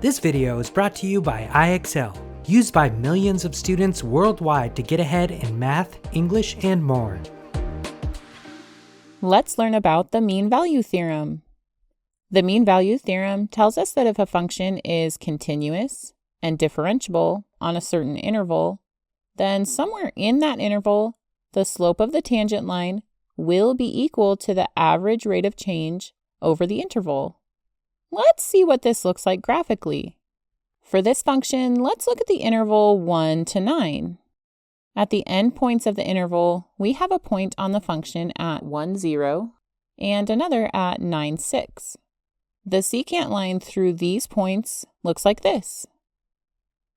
This video is brought to you by IXL, used by millions of students worldwide to get ahead in math, English, and more. Let's learn about the mean value theorem. The mean value theorem tells us that if a function is continuous and differentiable on a certain interval, then somewhere in that interval, the slope of the tangent line will be equal to the average rate of change over the interval. Let's see what this looks like graphically. For this function, let's look at the interval 1 to 9. At the endpoints of the interval, we have a point on the function at 1, 0 and another at 9, 6. The secant line through these points looks like this.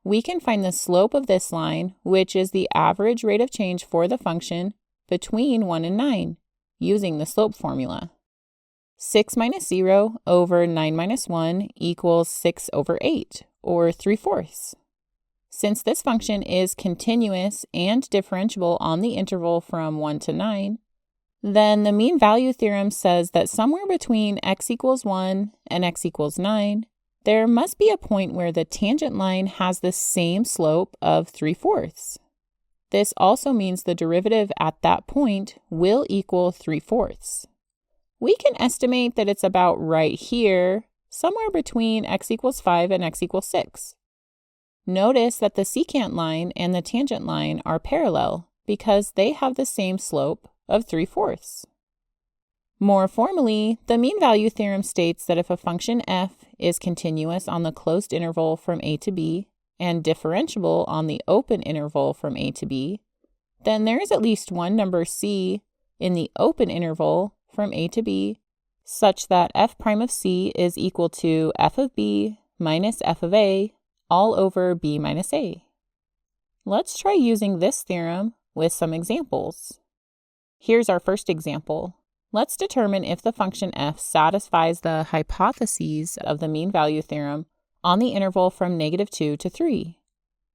We can find the slope of this line, which is the average rate of change for the function between 1 and 9, using the slope formula. 6 minus 0 over 9 minus 1 equals 6 over 8, or 3/4. Since this function is continuous and differentiable on the interval from 1 to 9, then the mean value theorem says that somewhere between x equals 1 and x equals 9, there must be a point where the tangent line has the same slope of 3/4. This also means the derivative at that point will equal 3/4. We can estimate that it's about right here, somewhere between x equals 5 and x equals 6. Notice that the secant line and the tangent line are parallel because they have the same slope of 3/4. More formally, the mean value theorem states that if a function f is continuous on the closed interval from a to b and differentiable on the open interval from a to b, then there is at least one number c in the open interval from a to b such that f prime of c is equal to f of b minus f of a all over b minus a. Let's try using this theorem with some examples. Here's our first example. Let's determine if the function f satisfies the hypotheses of the mean value theorem on the interval from -2 to 3.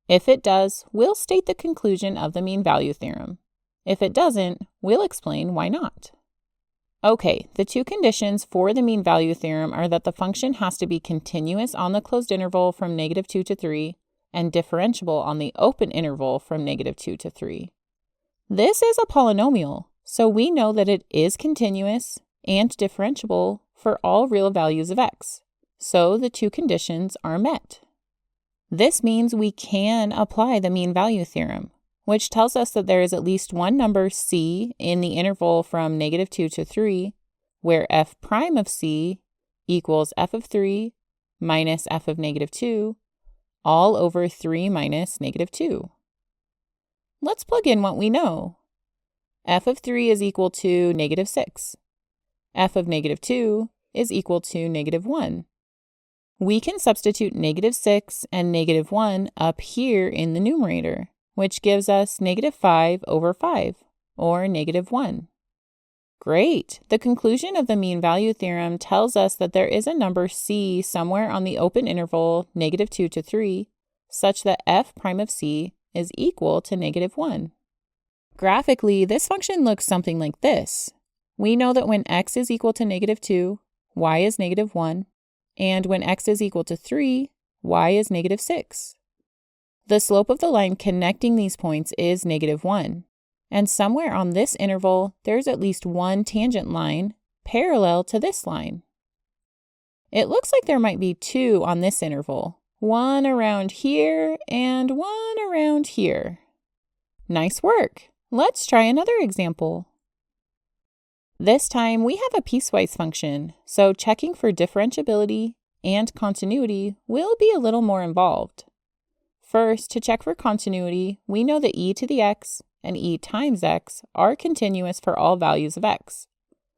If it does, we'll state the conclusion of the mean value theorem. If it doesn't, we'll explain why not. Okay, the two conditions for the mean value theorem are that the function has to be continuous on the closed interval from -2 to 3 and differentiable on the open interval from -2 to 3. This is a polynomial, so we know that it is continuous and differentiable for all real values of x, so the two conditions are met. This means we can apply the mean value theorem, which tells us that there is at least one number c in the interval from -2 to 3, where f prime of c equals f of 3 minus f of -2, all over 3 minus -2. Let's plug in what we know. F of 3 is equal to -6. F of -2 is equal to -1. We can substitute -6 and -1 up here in the numerator, which gives us -5 over 5, or -1. Great! The conclusion of the mean value theorem tells us that there is a number c somewhere on the open interval -2 to 3, such that f prime of c is equal to -1. Graphically, this function looks something like this. We know that when x is equal to -2, y is -1, and when x is equal to 3, y is -6. The slope of the line connecting these points is -1, and somewhere on this interval, there's at least one tangent line parallel to this line. It looks like there might be two on this interval, one around here and one around here. Nice work! Let's try another example. This time we have a piecewise function, so checking for differentiability and continuity will be a little more involved. First, to check for continuity, we know that e to the x and e times x are continuous for all values of x.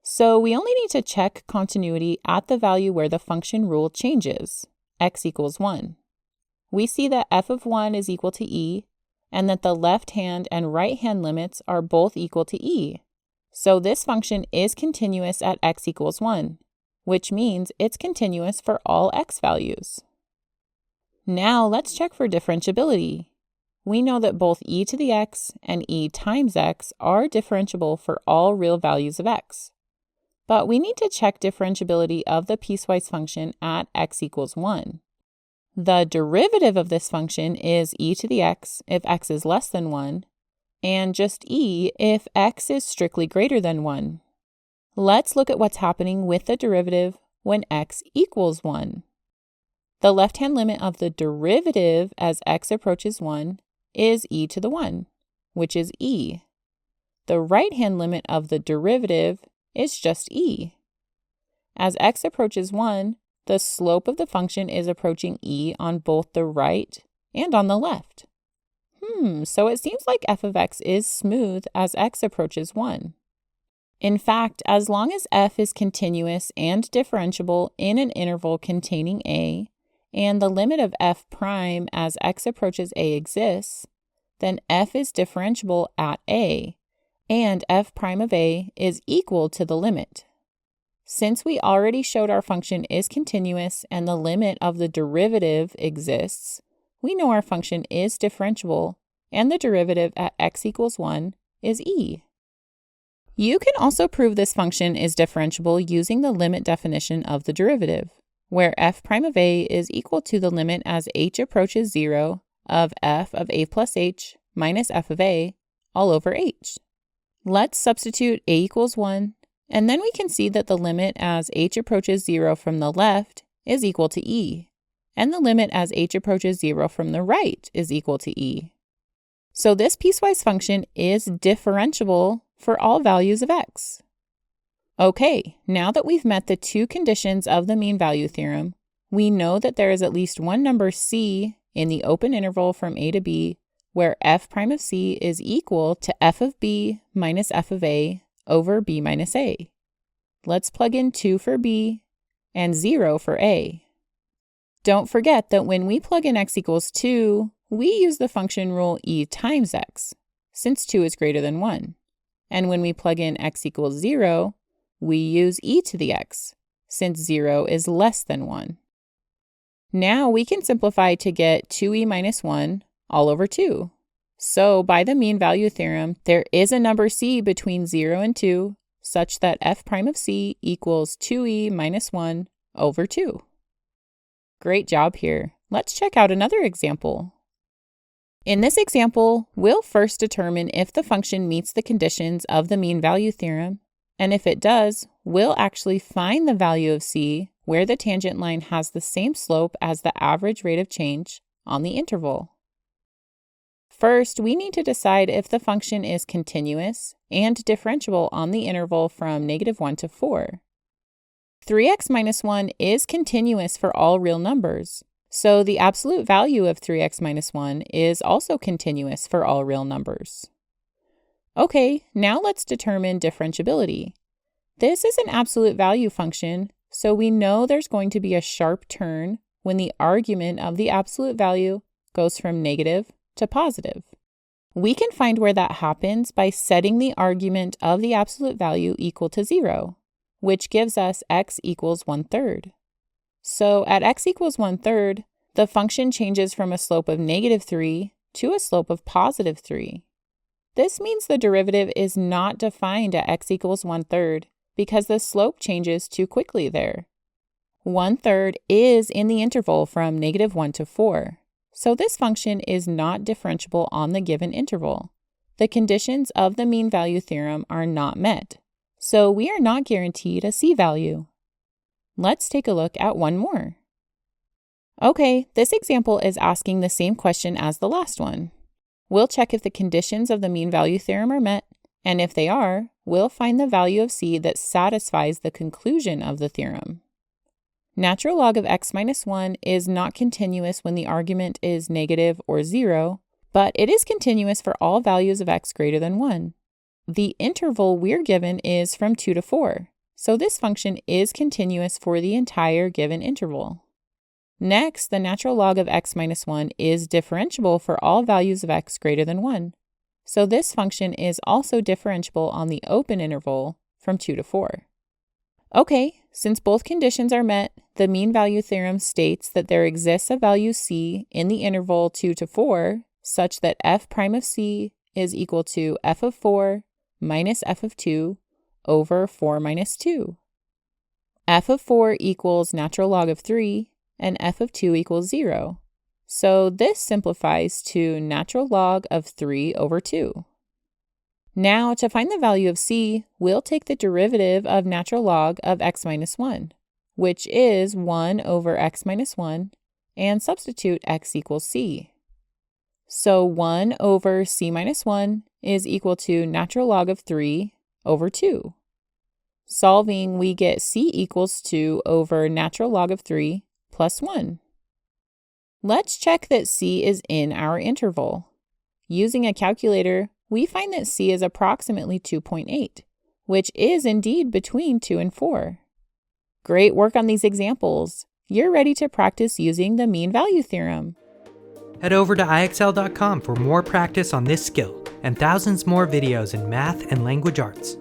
So we only need to check continuity at the value where the function rule changes, x equals 1. We see that f of 1 is equal to e, and that the left-hand and right-hand limits are both equal to e. So this function is continuous at x equals 1, which means it's continuous for all x values. Now let's check for differentiability. We know that both e to the x and e times x are differentiable for all real values of x. But we need to check differentiability of the piecewise function at x equals 1. The derivative of this function is e to the x if x is less than 1, and just e if x is strictly greater than 1. Let's look at what's happening with the derivative when x equals 1. The left-hand limit of the derivative as x approaches 1 is e to the 1, which is e. The right-hand limit of the derivative is just e. As x approaches 1, the slope of the function is approaching e on both the right and on the left. So it seems like f of x is smooth as x approaches 1. In fact, as long as f is continuous and differentiable in an interval containing a, and the limit of f prime as x approaches a exists, then f is differentiable at a, and f prime of a is equal to the limit. Since we already showed our function is continuous and the limit of the derivative exists, we know our function is differentiable and the derivative at x equals 1 is e. You can also prove this function is differentiable using the limit definition of the derivative, where f prime of a is equal to the limit as h approaches 0 of f of a plus h minus f of a all over h. Let's substitute a equals 1, and then we can see that the limit as h approaches 0 from the left is equal to e, and the limit as h approaches 0 from the right is equal to e. So this piecewise function is differentiable for all values of x. Okay, now that we've met the two conditions of the mean value theorem, we know that there is at least one number c in the open interval from a to b where f prime of c is equal to f of b minus f of a over b minus a. Let's plug in 2 for b and 0 for a. Don't forget that when we plug in x equals 2, we use the function rule e times x, since 2 is greater than 1. And when we plug in x equals 0, we use e to the x, since 0 is less than 1. Now we can simplify to get 2e minus 1 all over 2. So by the mean value theorem, there is a number c between 0 and 2 such that f prime of c equals 2e minus 1 over 2. Great job here. Let's check out another example. In this example, we'll first determine if the function meets the conditions of the mean value theorem, and if it does, we'll actually find the value of c where the tangent line has the same slope as the average rate of change on the interval. First, we need to decide if the function is continuous and differentiable on the interval from -1 to 4. 3x minus 1 is continuous for all real numbers, so the absolute value of 3x minus 1 is also continuous for all real numbers. Okay, now let's determine differentiability. This is an absolute value function, so we know there's going to be a sharp turn when the argument of the absolute value goes from negative to positive. We can find where that happens by setting the argument of the absolute value equal to 0, which gives us x equals 1/3. So at x equals 1/3, the function changes from a slope of -3 to a slope of +3. This means the derivative is not defined at x equals 1/3 because the slope changes too quickly there. 1/3 is in the interval from -1 to 4. So this function is not differentiable on the given interval. The conditions of the mean value theorem are not met, so we are not guaranteed a c value. Let's take a look at one more. Okay, this example is asking the same question as the last one. We'll check if the conditions of the mean value theorem are met, and if they are, we'll find the value of c that satisfies the conclusion of the theorem. Natural log of x minus 1 is not continuous when the argument is negative or 0, but it is continuous for all values of x greater than 1. The interval we're given is from 2 to 4, so this function is continuous for the entire given interval. Next, the natural log of x minus 1 is differentiable for all values of x greater than 1, so this function is also differentiable on the open interval from 2 to 4. Okay, since both conditions are met, the mean value theorem states that there exists a value c in the interval 2 to 4 such that f prime of c is equal to f of 4 minus f of 2 over 4 minus 2. F of 4 equals natural log of 3, and f of 2 equals 0. So this simplifies to natural log of 3 over 2. Now, to find the value of c, we'll take the derivative of natural log of x minus 1, which is 1 over x minus 1, and substitute x equals c. So 1 over c minus 1 is equal to natural log of 3 over 2. Solving, we get c equals 2 over natural log of 3 plus 1. Let's check that c is in our interval. Using a calculator, we find that c is approximately 2.8, which is indeed between 2 and 4. Great work on these examples. You're ready to practice using the mean value theorem. Head over to IXL.com for more practice on this skill and thousands more videos in math and language arts.